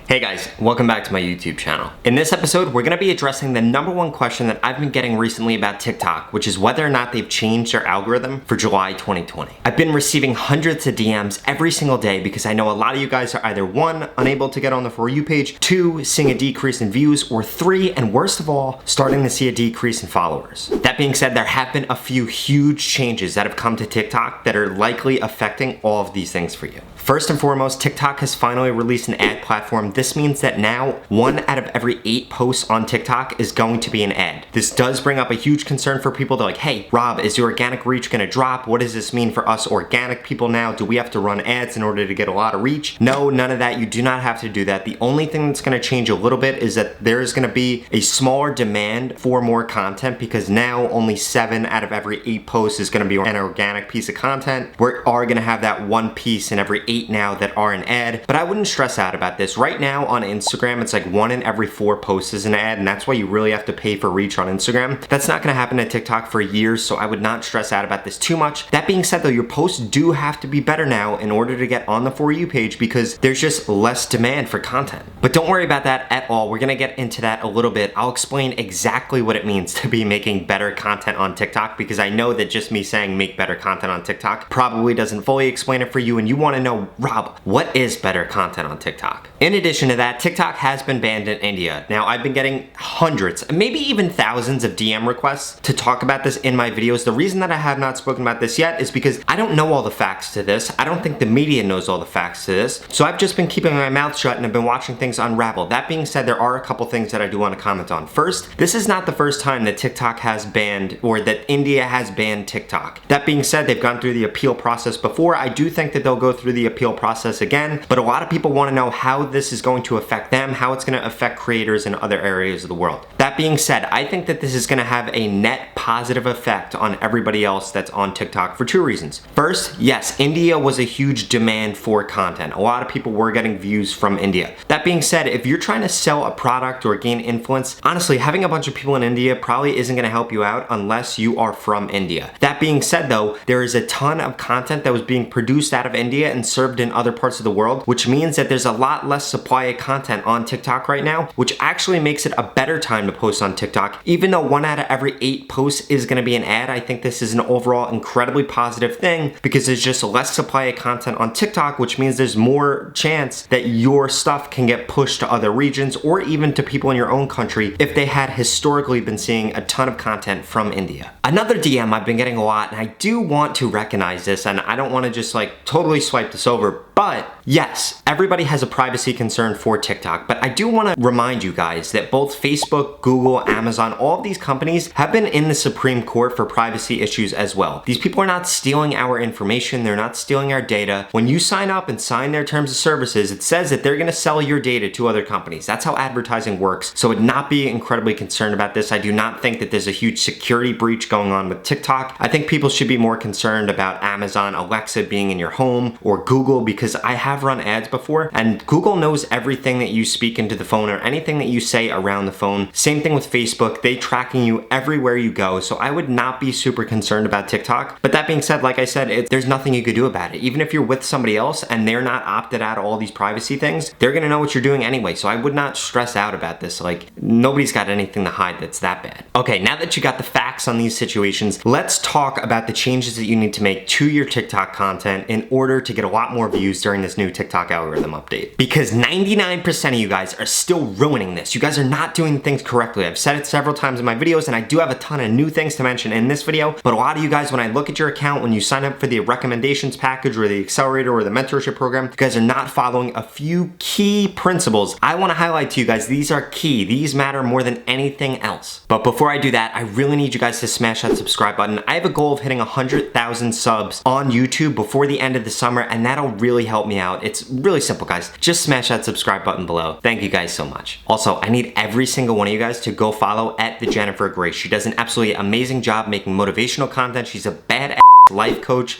Hey guys, welcome back to my YouTube channel. In this episode, we're gonna be addressing the #1 question that I've been getting recently about TikTok, which is whether or not they've changed their algorithm for July 2020. I've been receiving hundreds of DMs every single day because I know a lot of you guys are either 1, unable to get on the For You page, 2, seeing a decrease in views, or 3, and worst of all, starting to see a decrease in followers. That being said, there have been a few huge changes that have come to TikTok that are likely affecting all of these things for you. First and foremost, TikTok has finally released an ad platform. This means that now 1 out of every 8 posts on TikTok is going to be an ad. This does bring up a huge concern for people. They're like, hey, Rob, is the organic reach gonna drop? What does this mean for us organic people now? Do we have to run ads in order to get a lot of reach? No, none of that. You do not have to do that. The only thing that's gonna change a little bit is that there is gonna be a smaller demand for more content because now only 7 out of every 8 posts is gonna be an organic piece of content. We are gonna have that 1 piece in every 8 now that are an ad, but I wouldn't stress out about this. Right now on Instagram, it's like 1 in every 4 posts is an ad, and that's why you really have to pay for reach on Instagram. That's not gonna happen at TikTok for years, so I would not stress out about this too much. That being said though, your posts do have to be better now in order to get on the For You page because there's just less demand for content. But don't worry about that at all. We're gonna get into that a little bit. I'll explain exactly what it means to be making better content on TikTok because I know that just me saying make better content on TikTok probably doesn't fully explain it for you, and you wanna know, Rob, what is better content on TikTok? In addition to that, TikTok has been banned in India. Now, I've been getting hundreds, maybe even thousands of DM requests to talk about this in my videos. The reason that I have not spoken about this yet is because I don't know all the facts to this. I don't think the media knows all the facts to this. So I've just been keeping my mouth shut and I've been watching things unravel. That being said, there are a couple things that I do want to comment on. First, this is not the first time that TikTok has banned or that India has banned TikTok. That being said, they've gone through the appeal process before. I do think that they'll go through the appeal process again, but a lot of people want to know how this is going to affect them, how it's going to affect creators in other areas of the world. That being said, I think that this is going to have a net positive effect on everybody else that's on TikTok for 2 reasons. First, yes, India was a huge demand for content. A lot of people were getting views from India. That being said, if you're trying to sell a product or gain influence, honestly, having a bunch of people in India probably isn't going to help you out unless you are from India. That being said though, there is a ton of content that was being produced out of India and served in other parts of the world, which means that there's a lot less supply of content on TikTok right now, which actually makes it a better time to post on TikTok. Even though 1 out of every 8 posts is going to be an ad, I think this is an overall incredibly positive thing because there's just less supply of content on TikTok, which means there's more chance that your stuff can get pushed to other regions or even to people in your own country if they had historically been seeing a ton of content from India. Another DM I've been getting a lot, and I do want to recognize this, and I don't want to just like totally swipe this over, but yes, everybody has a privacy concern for TikTok, but I do want to remind you guys that both Facebook, Google, Amazon, all of these companies have been in the Supreme Court for privacy issues as well. These people are not stealing our information, they're not stealing our data. When you sign up and sign their terms of services, it says that they're going to sell your data to other companies. That's how advertising works, so I would not be incredibly concerned about this. I do not think that there's a huge security breach going on with TikTok. I think people should be more concerned about Amazon Alexa being in your home or Google, because I have run ads before and Google knows everything that you speak into the phone or anything that you say around the phone. Same thing with Facebook. They tracking you everywhere you go, so I would not be super concerned about TikTok. But that being said, like I said, there's nothing you could do about it. Even if you're with somebody else and they're not opted out of all these privacy things, they're gonna know what you're doing anyway, so I would not stress out about this. Like, nobody's got anything to hide that's that bad. Okay, now that you got the facts on these situations, let's talk about the changes that you need to make to your TikTok content in order to get a lot more views during this new TikTok algorithm update. Because 99% of you guys are still ruining this. You guys are not doing things correctly. I've said it several times in my videos, and I do have a ton of new things to mention in this video, but a lot of you guys, when I look at your account, when you sign up for the recommendations package or the accelerator or the mentorship program, you guys are not following a few key principles. I want to highlight to you guys, these are key. These matter more than anything else. But before I do that, I really need you guys to smash that subscribe button. I have a goal of hitting 100,000 subs on YouTube before the end of the summer, and that'll really help me out. It's really simple, guys. Just smash that subscribe button below. Thank you guys so much. Also, I need every single one of you guys to go follow @thejennifergrace. She does an absolutely amazing job making motivational content. She's a badass. life coach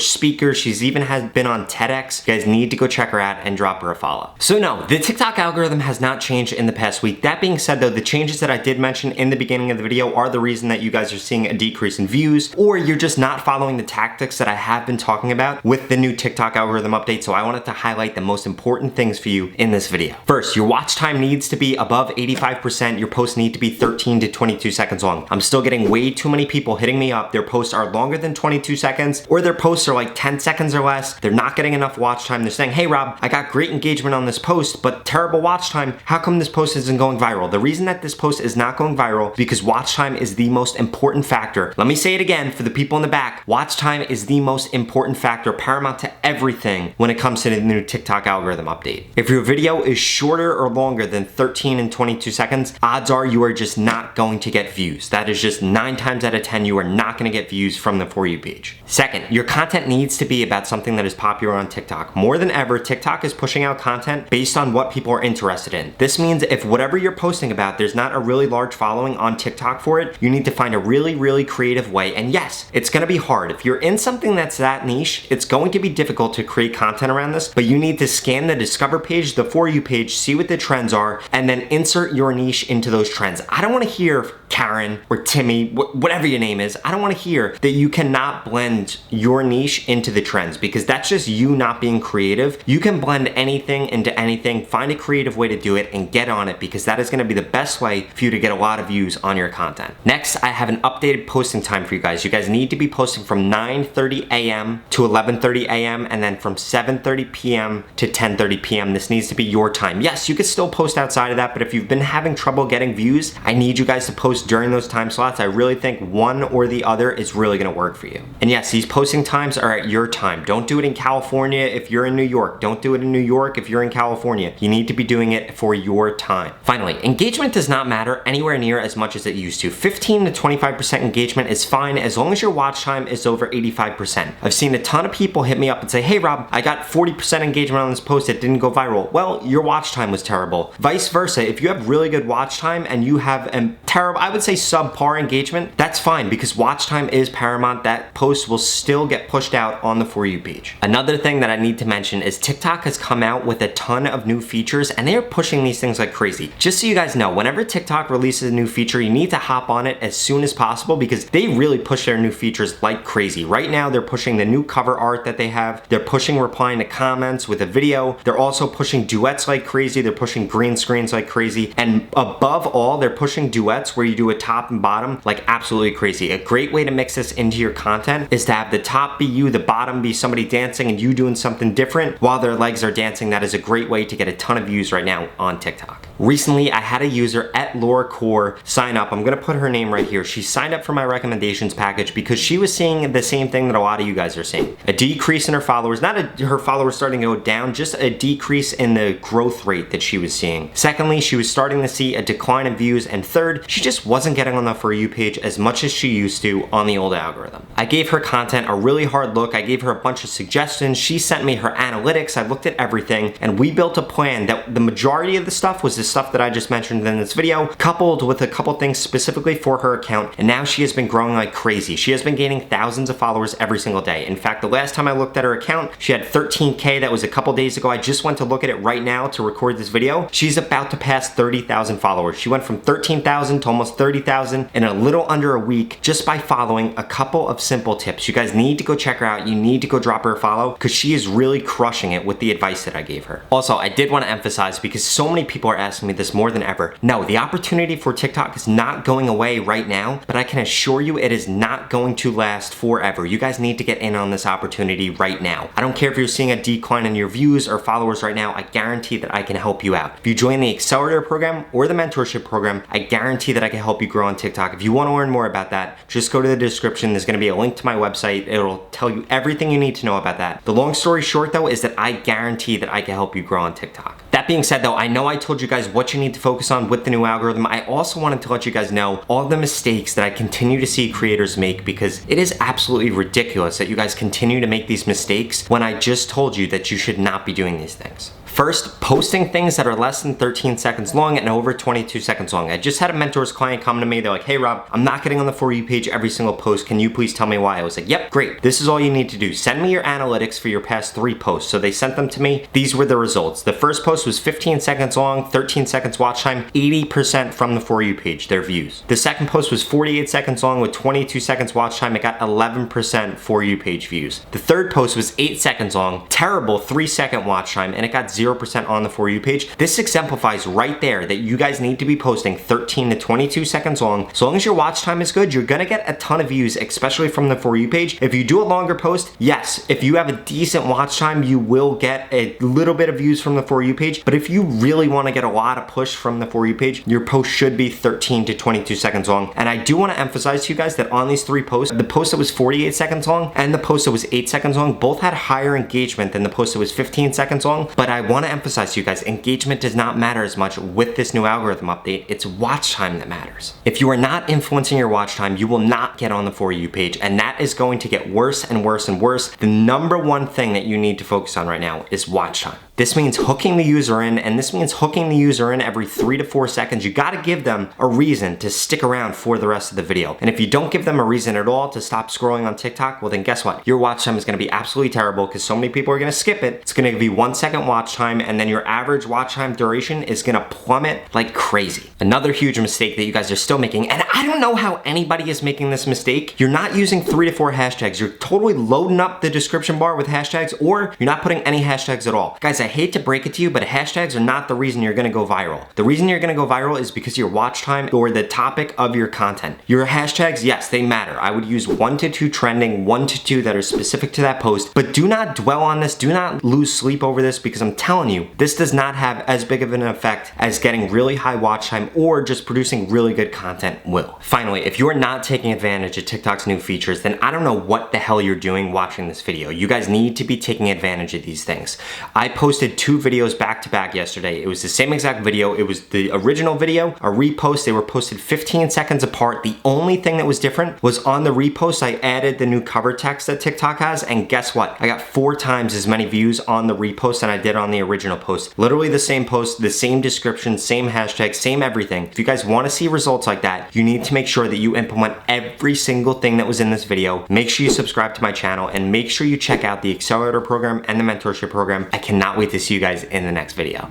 speaker. She's even been on TEDx. You guys need to go check her out and drop her a follow. So no, the TikTok algorithm has not changed in the past week. That being said though, the changes that I did mention in the beginning of the video are the reason that you guys are seeing a decrease in views, or you're just not following the tactics that I have been talking about with the new TikTok algorithm update. So I wanted to highlight the most important things for you in this video. First, your watch time needs to be above 85%. Your posts need to be 13 to 22 seconds long. I'm still getting way too many people hitting me up. Their posts are longer than 22 seconds, or their posts are like 10 seconds or less. They're not getting enough watch time. They're saying, hey Rob, I got great engagement on this post, but terrible watch time. How come this post isn't going viral? The reason that this post is not going viral because watch time is the most important factor. Let me say it again for the people in the back. Watch time is the most important factor, paramount to everything when it comes to the new TikTok algorithm update. If your video is shorter or longer than 13 and 22 seconds, odds are you are just not going to get views. That is just 9 times out of 10, you are not going to get views from the For You page. Second, your content needs to be about something that is popular on TikTok. More than ever, TikTok is pushing out content based on what people are interested in. This means if whatever you're posting about, there's not a really large following on TikTok for it, you need to find a really creative way. And yes, it's gonna be hard. If you're in something that's that niche, it's going to be difficult to create content around this, but you need to scan the Discover page, the For You page, see what the trends are, and then insert your niche into those trends. I don't wanna hear Karen or Timmy, whatever your name is, I don't wanna hear that you cannot blend your niche into the trends because that's just you not being creative. You can blend anything into anything, find a creative way to do it and get on it because that is gonna be the best way for you to get a lot of views on your content. Next, I have an updated posting time for you guys. You guys need to be posting from 9:30 a.m. to 11:30 a.m. and then from 7:30 p.m. to 10:30 p.m. This needs to be your time. Yes, you can still post outside of that, but if you've been having trouble getting views, I need you guys to post during those time slots. I really think one or the other is really gonna work for you. And yes, these posting times are at your time. Don't do it in California if you're in New York. Don't do it in New York if you're in California. You need to be doing it for your time. Finally, engagement does not matter anywhere near as much as it used to. 15 to 25% engagement is fine as long as your watch time is over 85%. I've seen a ton of people hit me up and say, hey Rob, I got 40% engagement on this post, it didn't go viral. Well, your watch time was terrible. Vice versa, if you have really good watch time and you have a terrible, I would say subpar engagement, that's fine because watch time is paramount. That post will still get pushed out on the For You page. Another thing that I need to mention is TikTok has come out with a ton of new features and they are pushing these things like crazy. Just so you guys know, whenever TikTok releases a new feature, you need to hop on it as soon as possible because they really push their new features like crazy. Right now, they're pushing the new cover art that they have. They're pushing replying to comments with a video. They're also pushing duets like crazy. They're pushing green screens like crazy. And above all, they're pushing duets where you do a top and bottom like absolutely crazy. A great way to mix this into your content is to have the top be you, the bottom be somebody dancing and you doing something different while their legs are dancing. That is a great way to get a ton of views right now on TikTok. Recently, I had a user at Laura Core sign up. I'm gonna put her name right here. She signed up for my recommendations package because she was seeing the same thing that a lot of you guys are seeing. A decrease in her followers, her followers starting to go down, just a decrease in the growth rate that she was seeing. Secondly, she was starting to see a decline in views. And third, she just wasn't getting on the For You page as much as she used to on the old algorithm. I gave her content a really hard look. I gave her a bunch of suggestions. She sent me her analytics. I looked at everything and we built a plan that the majority of the stuff was the stuff that I just mentioned in this video, coupled with a couple things specifically for her account. And now she has been growing like crazy. She has been gaining thousands of followers every single day. In fact, the last time I looked at her account, she had 13K. That was a couple days ago. I just went to look at it right now to record this video. She's about to pass 30,000 followers. She went from 13,000 to almost 30,000 in a little under a week just by following a couple of simple tips. You guys need to go check her out. You need to go drop her a follow because she is really crushing it with the advice that I gave her. Also, I did want to emphasize because so many people are asking me this more than ever. No, the opportunity for TikTok is not going away right now, but I can assure you it is not going to last forever. You guys need to get in on this opportunity right now. I don't care if you're seeing a decline in your views or followers right now, I guarantee that I can help you out. If you join the Accelerator program or the mentorship program, I guarantee that I can help you grow on TikTok. If you want to learn more about that, just go to the description. There's going to be a link to my website. It'll tell you everything you need to know about that. The long story short though is that I guarantee that I can help you grow on TikTok. That being said though, I know I told you guys what you need to focus on with the new algorithm. I also wanted to let you guys know all the mistakes that I continue to see creators make because it is absolutely ridiculous that you guys continue to make these mistakes when I just told you that you should not be doing these things. First, posting things that are less than 13 seconds long and over 22 seconds long. I just had a mentor's client come to me. They're like, hey Rob, I'm not getting on the For You page every single post. Can you please tell me why? I was like, yep, great. This is all you need to do. Send me your analytics for your past 3 posts. So they sent them to me. These were the results. The first post was 15 seconds long, 13 seconds watch time, 80% from the For You page, their views. The second post was 48 seconds long with 22 seconds watch time. It got 11% For You page views. The third post was 8 seconds long, terrible 3-second watch time, and it got 0% on the For You page. This exemplifies right there that you guys need to be posting 13 to 22 seconds long. As long as your watch time is good, you're gonna get a ton of views, especially from the For You page. If you do a longer post, yes, if you have a decent watch time, you will get a little bit of views from the For You page. But if you really want to get a lot of push from the For You page, your post should be 13 to 22 seconds long. And I do want to emphasize to you guys that on these 3 posts, the post that was 48 seconds long and the post that was 8 seconds long, both had higher engagement than the post that was 15 seconds long. But I want to emphasize to you guys, engagement does not matter as much with this new algorithm update. It's watch time that matters. If you are not influencing your watch time, you will not get on the For You page, and that is going to get worse and worse and worse. The number one thing that you need to focus on right now is watch time. This means hooking the user in, and this means hooking the user in every 3 to 4 seconds. You gotta give them a reason to stick around for the rest of the video. And if you don't give them a reason at all to stop scrolling on TikTok, well then guess what? Your watch time is gonna be absolutely terrible because so many people are gonna skip it. It's gonna be 1 second watch time, and then your average watch time duration is gonna plummet like crazy. Another huge mistake that you guys are still making, and I don't know how anybody is making this mistake, you're not using 3 to 4 hashtags. You're totally loading up the description bar with hashtags, or you're not putting any hashtags at all. Guys, I hate to break it to you, but hashtags are not the reason you're gonna go viral. The reason you're gonna go viral is because your watch time or the topic of your content. Your hashtags, yes, they matter. I would use 1 to 2 trending, 1 to 2 that are specific to that post, but do not dwell on this. Do not lose sleep over this, because I'm telling you, this does not have as big of an effect as getting really high watch time or just producing really good content will. Finally, if you are not taking advantage of TikTok's new features, then I don't know what the hell you're doing watching this video. You guys need to be taking advantage of these things. I posted 2 videos back to back yesterday. It was the same exact video. It was the original video, a repost. They were posted 15 seconds apart. The only thing that was different was on the repost, I added the new cover text that TikTok has, and guess what? I got 4 times as many views on the repost than I did on the original post. Literally the same post, the same description, same hashtag, same everything. If you guys want to see results like that, you need to make sure that you implement every single thing that was in this video. Make sure you subscribe to my channel, and make sure you check out the accelerator program and the mentorship program. I cannot wait to see you guys in the next video.